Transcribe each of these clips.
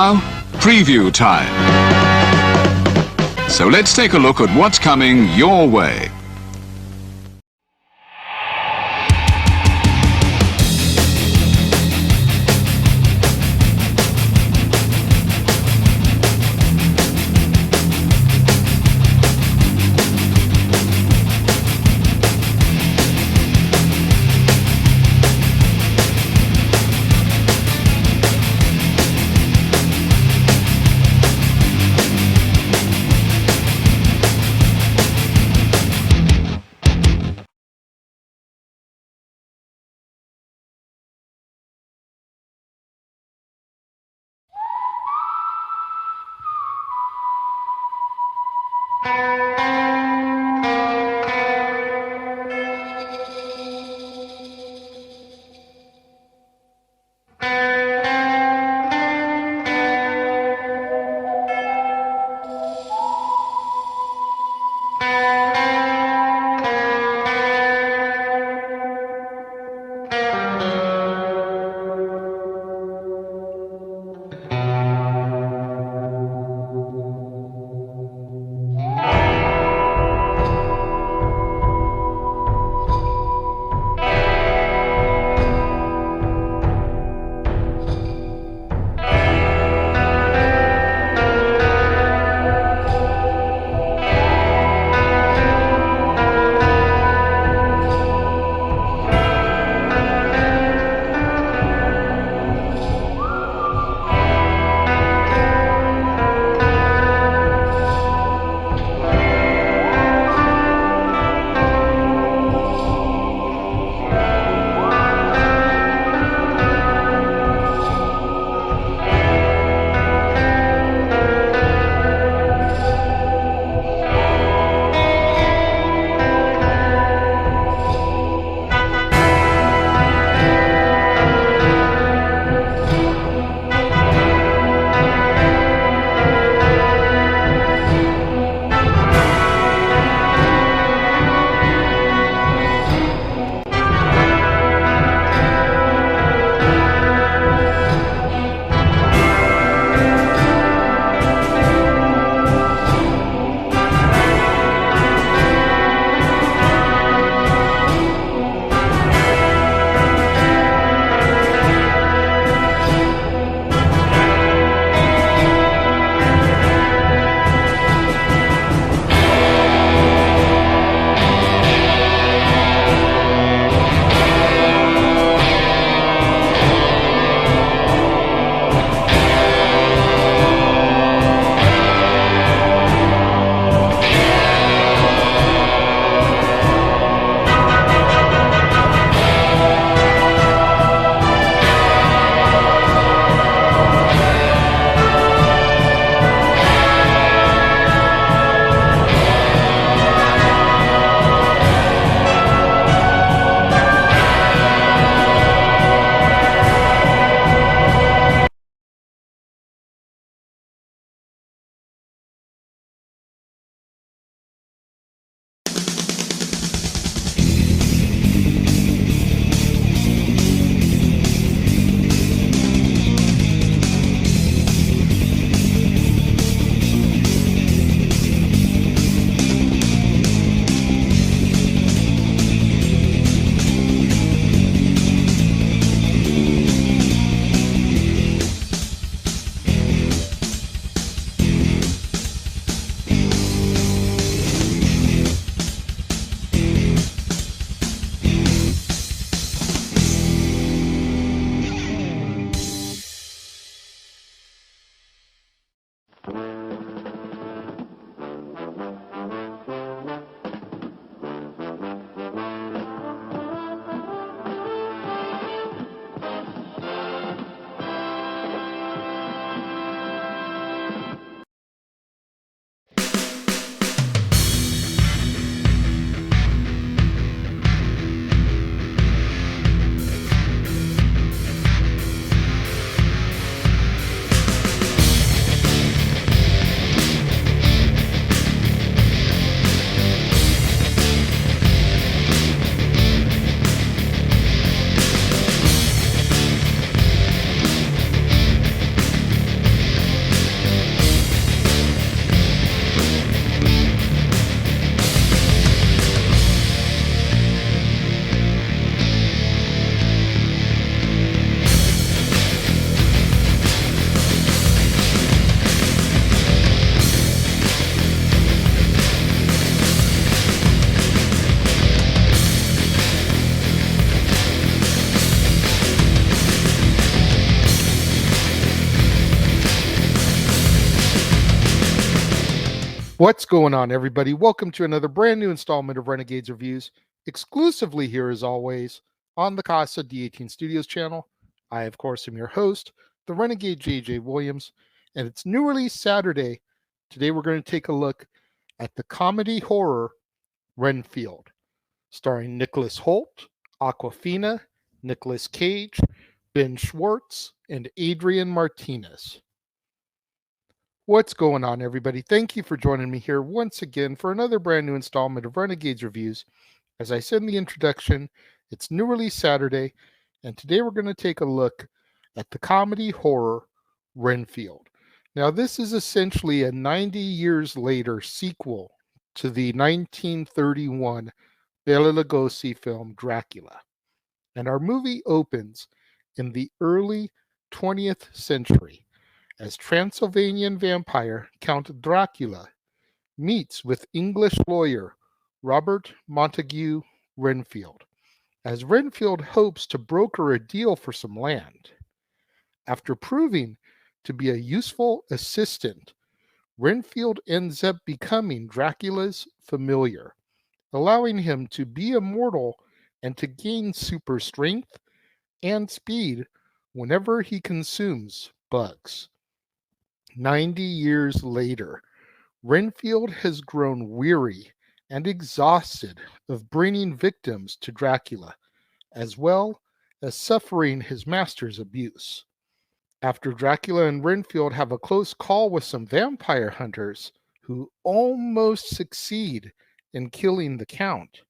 Now, preview time. So let's take a look at what's coming your way. What's going on, everybody? Welcome to another brand new installment of Renegades Reviews, exclusively here as always on the Casa D18 Studios channel. I, of course, am your host, the Renegade JJ Williams, and it's new release Saturday. Today we're going to take a look at the comedy horror Renfield, starring Nicholas Hoult, Awkafina, Nicolas Cage, Ben Schwartz, and Adrian Martinez. What's going on, everybody? Thank you for joining me here once again for another brand new installment of Renegades Reviews. As I said in the introduction, it's new release Saturday, and today we're going to take a look at the comedy horror Renfield. Now, this is essentially a 90 years later sequel to the 1931 Bela Lugosi film Dracula. And our movie opens in the early 20th century as Transylvanian vampire Count Dracula meets with English lawyer Robert Montague Renfield, as Renfield hopes to broker a deal for some land. After proving to be a useful assistant, Renfield ends up becoming Dracula's familiar, allowing him to be immortal and to gain super strength and speed whenever he consumes bugs. 90 years later, Renfield has grown weary and exhausted of bringing victims to Dracula, as well as suffering his master's abuse. After Dracula and Renfield have a close call with some vampire hunters who almost succeed in killing the Count,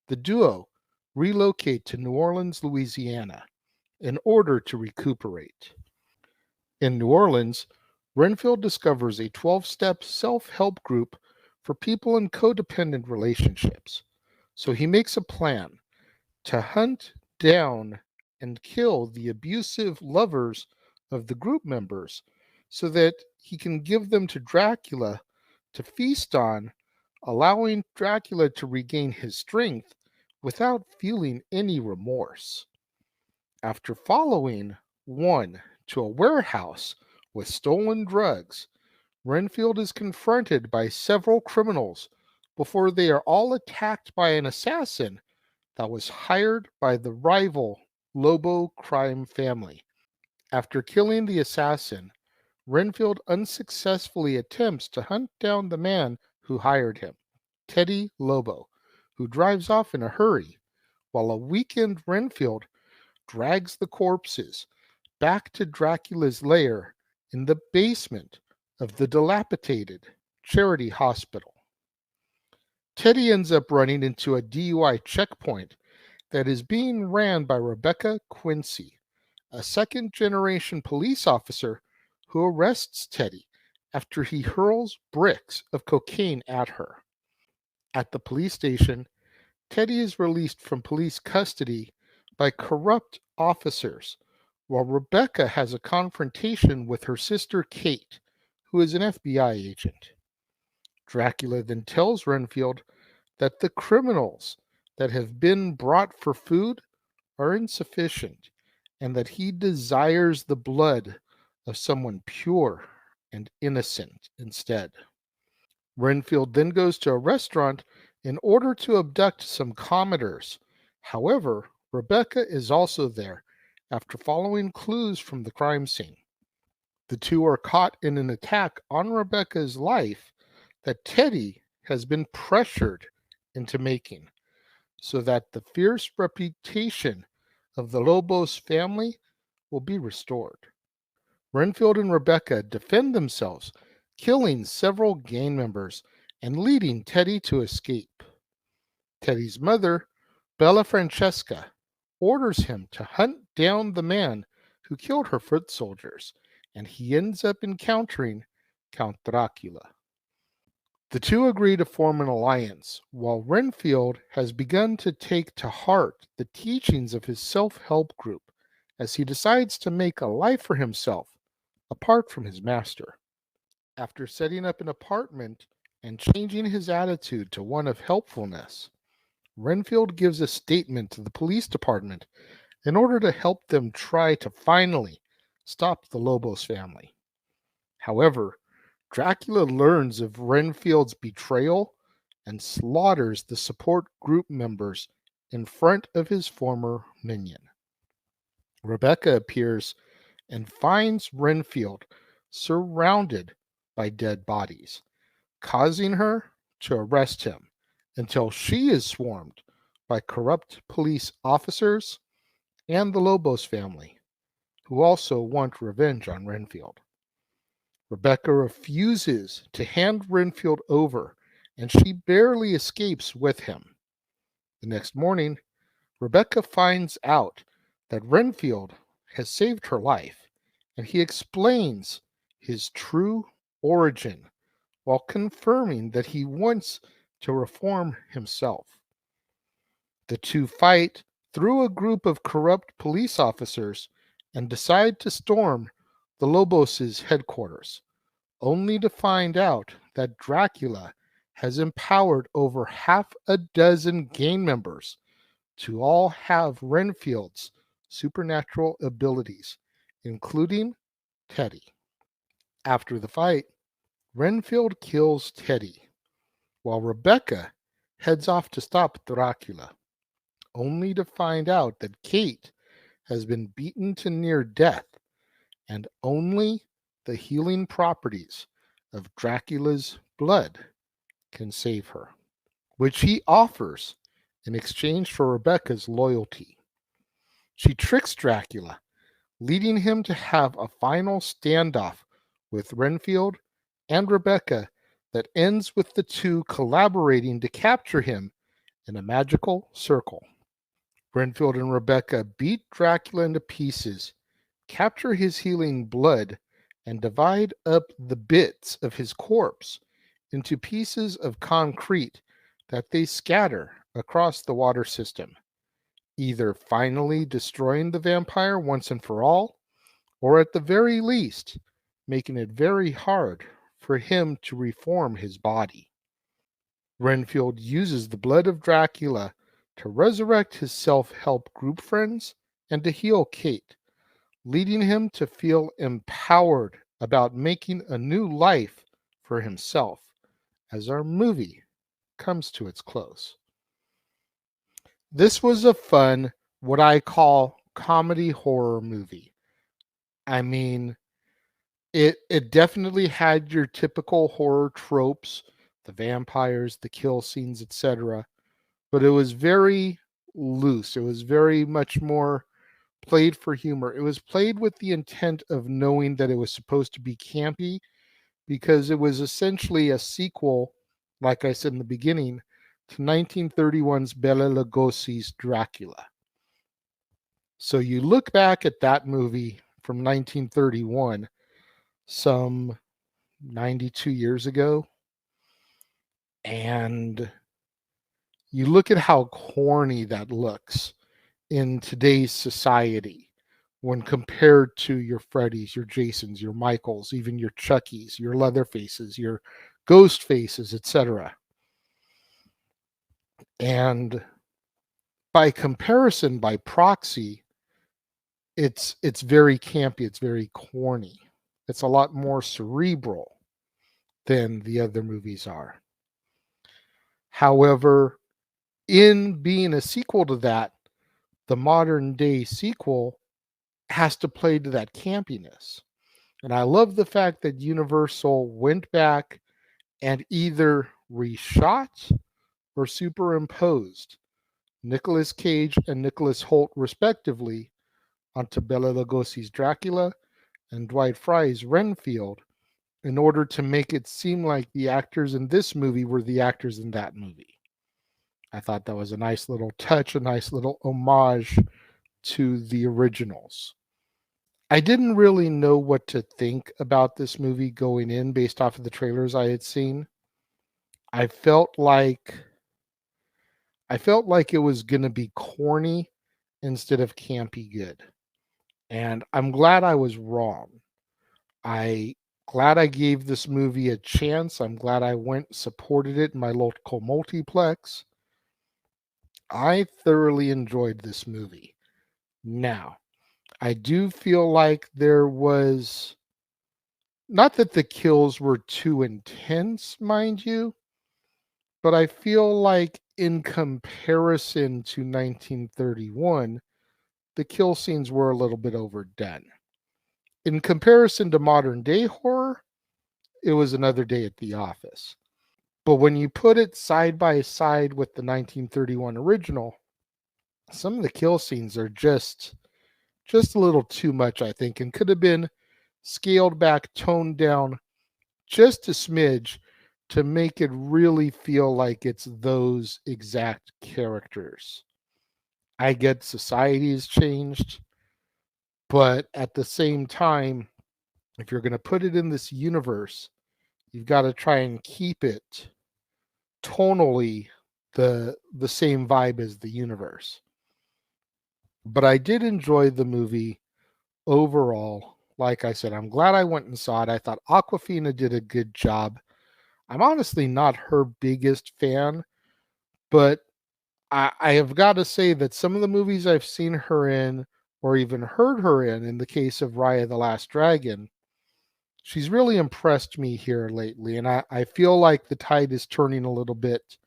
the duo relocate to New Orleans, Louisiana, in order to recuperate. In New Orleans, Renfield discovers a 12-step self-help group for people in codependent relationships. So he makes a plan to hunt down and kill the abusive lovers of the group members so that he can give them to Dracula to feast on, allowing Dracula to regain his strength without feeling any remorse. After following one to a warehouse with stolen drugs, Renfield is confronted by several criminals before they are all attacked by an assassin that was hired by the rival Lobo crime family. After killing the assassin, Renfield unsuccessfully attempts to hunt down the man who hired him, Teddy Lobo, who drives off in a hurry, while a weakened Renfield drags the corpses back to Dracula's lair in the basement of the dilapidated charity hospital. Teddy ends up running into a DUI checkpoint that is being ran by Rebecca Quincy, a second generation police officer who arrests Teddy after he hurls bricks of cocaine at her. At the police station, Teddy is released from police custody by corrupt officers, while Rebecca has a confrontation with her sister Kate, who is an FBI agent. Dracula then tells Renfield that the criminals that have been brought for food are insufficient and that he desires the blood of someone pure and innocent instead. Renfield then goes to a restaurant in order to abduct some commoners. However, Rebecca is also there after following clues from the crime scene. The two are caught in an attack on Rebecca's life that Teddy has been pressured into making, so that the fierce reputation of the Lobos family will be restored. Renfield and Rebecca defend themselves, killing several gang members and leading Teddy to escape. Teddy's mother, Bella Francesca, orders him to hunt down the man who killed her foot soldiers, and he ends up encountering Count Dracula. The two agree to form an alliance, while Renfield has begun to take to heart the teachings of his self-help group as he decides to make a life for himself apart from his master. After setting up an apartment and changing his attitude to one of helpfulness, Renfield gives a statement to the police department in order to help them try to finally stop the Lobos family. However, Dracula learns of Renfield's betrayal and slaughters the support group members in front of his former minion. Rebecca appears and finds Renfield surrounded by dead bodies, causing her to arrest him until she is swarmed by corrupt police officers and the Lobos family, who also want revenge on Renfield. Rebecca refuses to hand Renfield over, and she barely escapes with him. The next morning, Rebecca finds out that Renfield has saved her life, and he explains his true origin while confirming that he wants to reform himself. The two fight through a group of corrupt police officers and decide to storm the Lobos' headquarters, only to find out that Dracula has empowered over half a dozen gang members to all have Renfield's supernatural abilities, including Teddy. After the fight, Renfield kills Teddy, while Rebecca heads off to stop Dracula, only to find out that Kate has been beaten to near death, and only the healing properties of Dracula's blood can save her, which he offers in exchange for Rebecca's loyalty. She tricks Dracula, leading him to have a final standoff with Renfield and Rebecca that ends with the two collaborating to capture him in a magical circle. Renfield and Rebecca beat Dracula into pieces, capture his healing blood, and divide up the bits of his corpse into pieces of concrete that they scatter across the water system, either finally destroying the vampire once and for all, or at the very least, making it very hard for him to reform his body. Renfield uses the blood of Dracula to resurrect his self-help group friends and to heal Kate, leading him to feel empowered about making a new life for himself as our movie comes to its close. This was a fun, what I call comedy horror movie. I mean, it definitely had your typical horror tropes, the vampires, the kill scenes, etc. But it was very loose. It was very much more played for humor. It was played with the intent of knowing that it was supposed to be campy because it was essentially a sequel, like I said in the beginning, to 1931's Bela Lugosi's Dracula. So you look back at that movie from 1931, some 92 years ago, and you look at how corny that looks in today's society when compared to your Freddys, your Jasons, your Michaels, even your Chuckies, your Leatherfaces, your Ghost Faces, etc. And by comparison, by proxy, it's very campy, it's very corny. It's a lot more cerebral than the other movies are. However, in being a sequel to that, the modern day sequel has to play to that campiness. And I love the fact that Universal went back and either reshot or superimposed Nicolas Cage and Nicholas Hoult, respectively, onto Bela Lugosi's Dracula and Dwight Frye's Renfield in order to make it seem like the actors in this movie were the actors in that movie. I thought that was a nice little touch, a nice little homage to the originals. I didn't really know what to think about this movie going in based off of the trailers I had seen. I felt like it was going to be corny instead of campy good. And I'm glad I was wrong. I glad I gave this movie a chance. I'm glad I went supported it in my local multiplex. I thoroughly enjoyed this movie. Now, I do feel like there was Not that the kills were too intense, mind you, but I feel like in comparison to 1931, the kill scenes were a little bit overdone. In comparison to modern day horror, it was another day at the office. But when you put it side by side with the 1931 original, some of the kill scenes are just a little too much, I think, and could have been scaled back, toned down just a smidge to make it really feel like it's those exact characters. I get society has changed, but at the same time, if you're going to put it in this universe, you've got to try and keep it tonally the same vibe as the universe. But I did enjoy the movie overall. Like I said, I'm glad I went and saw it. I thought Awkafina did a good job. I'm honestly not her biggest fan, but I have got to say that some of the movies I've seen her in, or even heard her in the case of Raya the Last Dragon, she's really impressed me here lately. And I feel like the tide is turning a little bit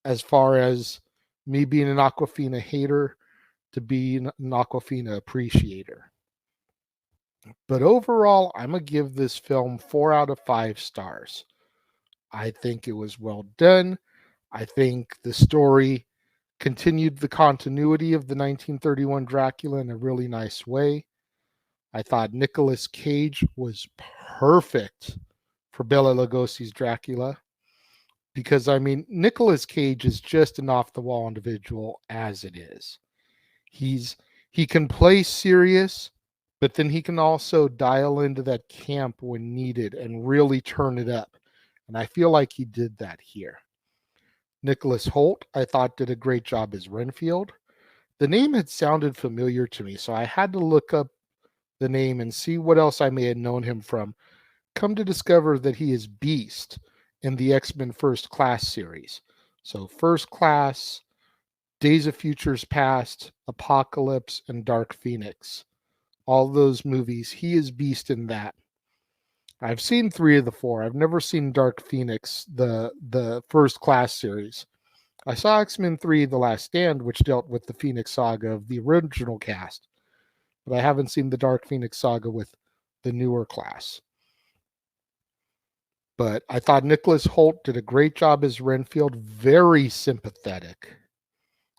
as far as me being an Awkafina hater to being an Awkafina appreciator. But overall, I'm going to give this film 4 out of 5 stars. I think it was well done. I think the story continued the continuity of the 1931 Dracula in a really nice way. I thought Nicolas Cage was perfect for Bela Lugosi's Dracula because, I mean, Nicolas Cage is just an off-the-wall individual as it is. He can play serious, but then he can also dial into that camp when needed and really turn it up. And I feel like he did that here. Nicholas Hoult, I thought, did a great job as Renfield. The name had sounded familiar to me, so I had to look up the name and see what else I may have known him from. Come to discover that he is Beast in the X-Men First Class series. So First Class, Days of Futures Past, Apocalypse, and Dark Phoenix. All those movies, he is Beast in that. I've seen 3 of the 4. I've never seen Dark Phoenix, the First Class series. I saw X-Men 3: The Last Stand, which dealt with the Phoenix Saga of the original cast, but I haven't seen the Dark Phoenix Saga with the newer class. But I thought Nicholas Hoult did a great job as Renfield, very sympathetic.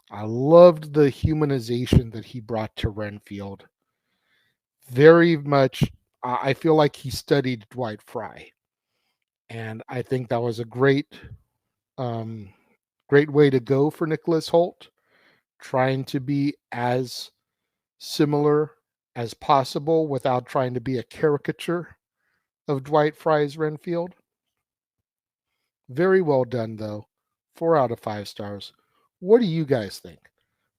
I loved the humanization that he brought to Renfield. Very much, I feel like he studied Dwight Fry. And I think that was a great way to go for Nicholas Hoult, trying to be as similar as possible without trying to be a caricature of Dwight Fry's Renfield. Very well done, though. 4 out of 5 stars. What do you guys think?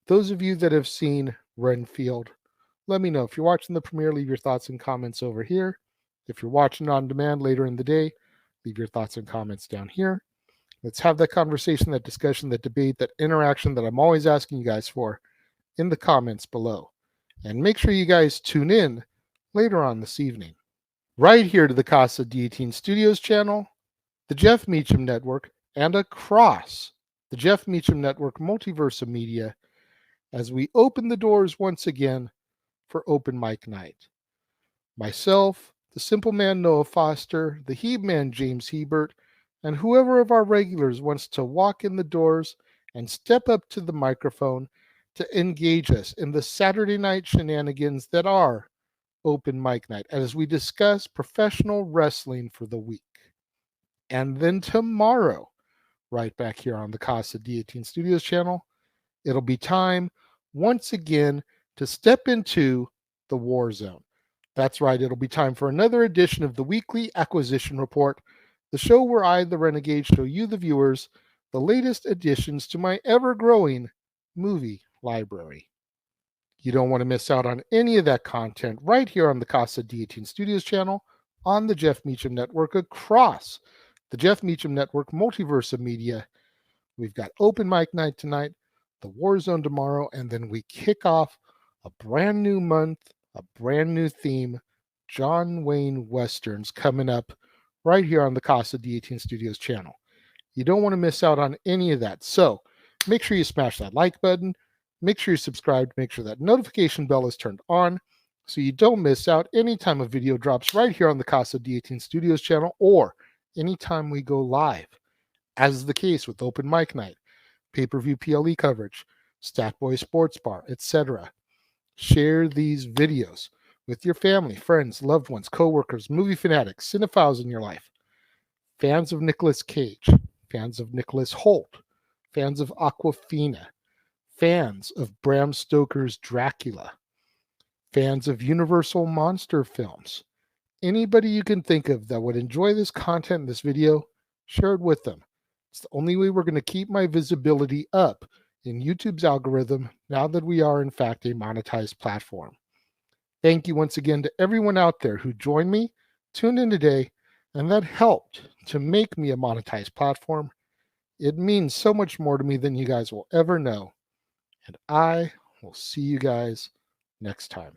Those of you that have seen Renfield, let me know. If you're watching the premiere, leave your thoughts and comments over here. If you're watching on demand later in the day, leave your thoughts and comments down here. Let's have that conversation, that discussion, that debate, that interaction that I'm always asking you guys for in the comments below. And make sure you guys tune in later on this evening, right here to the Casa D18 Studios channel, the Jeff Meacham Network, and across the Jeff Meacham Network multiverse of media as we open the doors once again for Open Mic Night. Myself, the Simple Man Noah Foster, the Heeb Man James Hebert, and whoever of our regulars wants to walk in the doors and step up to the microphone to engage us in the Saturday night shenanigans that are Open Mic Night as we discuss professional wrestling for the week. And then tomorrow, right back here on the Casa D18 Studios channel, it'll be time once again to step into the war zone. That's right, it'll be time for another edition of the Weekly Acquisition Report, the show where I, the Renegade, show you, the viewers, the latest additions to my ever-growing movie library. You don't want to miss out on any of that content right here on the Casa D18 Studios channel, on the Jeff Meacham Network, across the Jeff Meacham Network multiverse of media. We've got Open Mic Night tonight, the War Zone tomorrow, and then we kick off a brand new month, a brand new theme, John Wayne Westerns coming up right here on the Casa D18 Studios channel. You don't want to miss out on any of that. So make sure you smash that like button. Make sure you're subscribed. Make sure that notification bell is turned on so you don't miss out anytime a video drops right here on the Casa D18 Studios channel or anytime we go live, as is the case with Open Mic Night, pay-per-view PLE coverage, Statboy Sports Bar, etc. Share these videos with your family, friends, loved ones, coworkers, movie fanatics, cinephiles in your life, fans of Nicolas Cage, fans of Nicholas Hoult, fans of Awkafina, fans of Bram Stoker's Dracula, fans of Universal monster films. Anybody you can think of that would enjoy this content in this video, share it with them. It's the only way we're going to keep my visibility up in YouTube's algorithm now that we are in fact a monetized platform. Thank you once again to everyone out there who joined me, tuned in today, and that helped to make me a monetized platform. It means so much more to me than you guys will ever know. And I will see you guys next time.